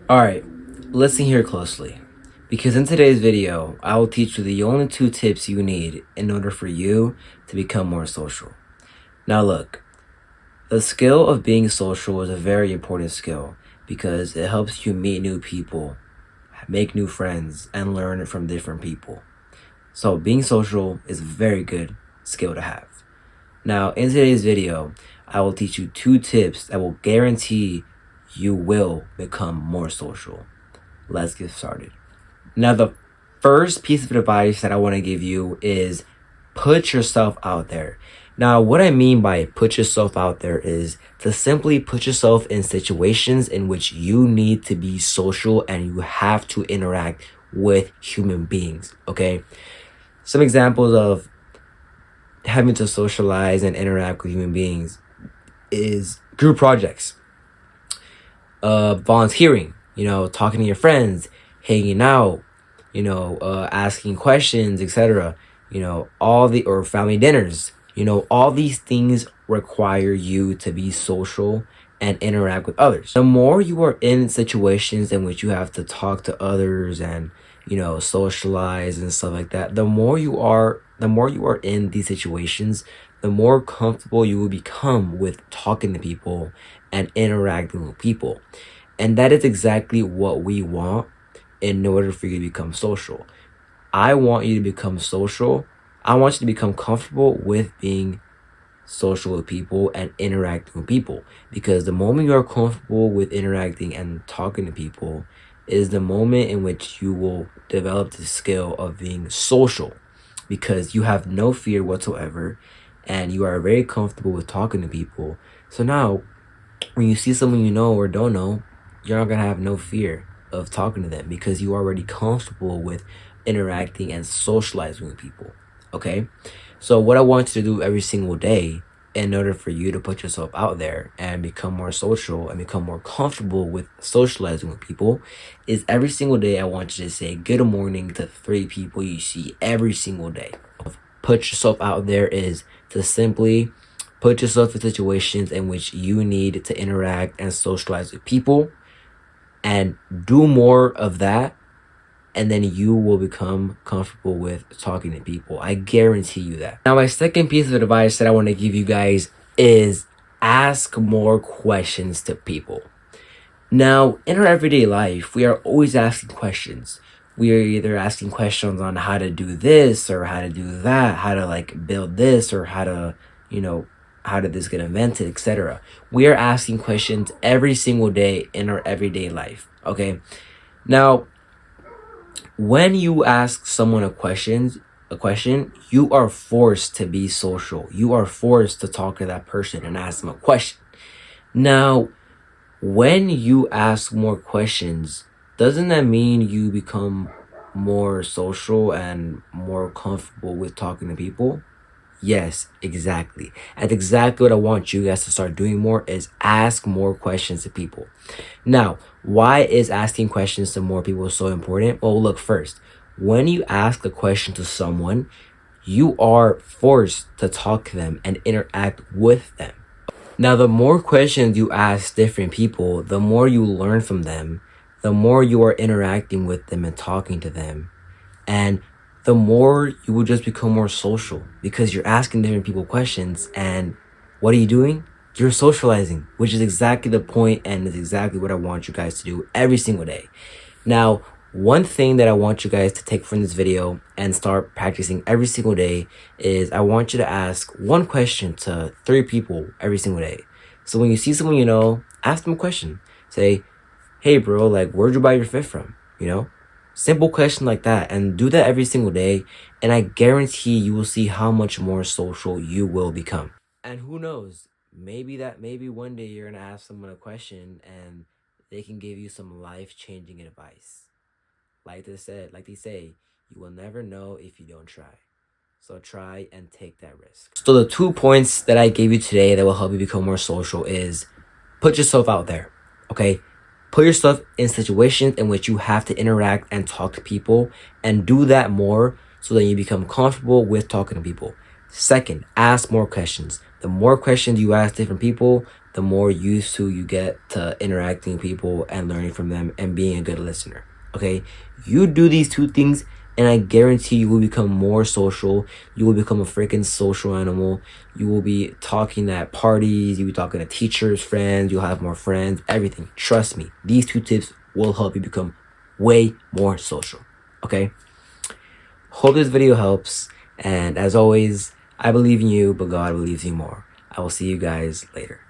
Alright, listen here closely. Because in today's video, I will teach you the only two tips you need in order for you to become more social. Now look, the skill of being social is a very important skill because it helps you meet new people, make new friends, and learn from different people. So being social is a very good skill to have. Now in today's video, I will teach you two tips that will guarantee you will become more social. Let's get started. Now, the first piece of advice that I want to give you is put yourself out there. Now, what I mean by put yourself out there is to simply put yourself in situations in which you need to be social and you have to interact with human beings, okay? Some examples of having to socialize and interact with human beings is group projects, volunteering, talking to your friends, hanging out, asking questions, etc. Or family dinners, all these things require you to be social and interact with others. The more you are in situations in which you have to talk to others and, socialize and stuff like that, the more you are in these situations, the more comfortable you will become with talking to people and interacting with people. And that is exactly what we want in order for you to become social. I want you to become social. I want you to become comfortable with being social with people and interacting with people. Because the moment you are comfortable with interacting and talking to people is the moment in which you will develop the skill of being social. Because you have no fear whatsoever and you are very comfortable with talking to people. So now, when you see someone you know or don't know, you're not going to have no fear of talking to them because you're already comfortable with interacting and socializing with people, okay? So what I want you to do every single day in order for you to put yourself out there and become more social and become more comfortable with socializing with people is every single day I want you to say good morning to 3 people you see every single day. Put yourself out there is to simply put yourself in situations in which you need to interact and socialize with people and do more of that, and then you will become comfortable with talking to people. I guarantee you that. Now, my second piece of advice that I want to give you guys is ask more questions to people. Now, in our everyday life, we are always asking questions. We are either asking questions on how to do this or how to do that, how to build this or how to, how did this get invented, etc. We are asking questions every single day in our everyday life, okay? Now, when you ask someone a question, you are forced to be social. You are forced to talk to that person and ask them a question. Now, when you ask more questions, doesn't that mean you become more social and more comfortable with talking to people? Yes, exactly. And exactly what I want you guys to start doing more is ask more questions to people. Now, why is asking questions to more people so important? Well, look, first, when you ask a question to someone, you are forced to talk to them and interact with them. Now, the more questions you ask different people, the more you learn from them, the more you are interacting with them and talking to them. And the more you will just become more social because you're asking different people questions. And what are you doing? You're socializing, which is exactly the point and is exactly what I want you guys to do every single day. Now, one thing that I want you guys to take from this video and start practicing every single day is I want you to ask one question to 3 people every single day. So when you see someone you know, ask them a question. Say, hey bro, where'd you buy your fit from? Simple question like that, and do that every single day, and I guarantee you will see how much more social you will become. And who knows, maybe one day you're gonna ask someone a question and they can give you some life-changing advice. Like they say, you will never know if you don't try. So try and take that risk. So the 2 points that I gave you today that will help you become more social is put yourself out there, okay? Put yourself in situations in which you have to interact and talk to people, and do that more so that you become comfortable with talking to people. Second, ask more questions. The more questions you ask different people, the more used to you get to interacting with people and learning from them and being a good listener. Okay, you do these two things and I guarantee you will become more social. You will become a freaking social animal. You will be talking at parties. You'll be talking to teachers, friends. You'll have more friends, everything. Trust me, these two tips will help you become way more social. Okay? Hope this video helps. And as always, I believe in you, but God believes in you more. I will see you guys later.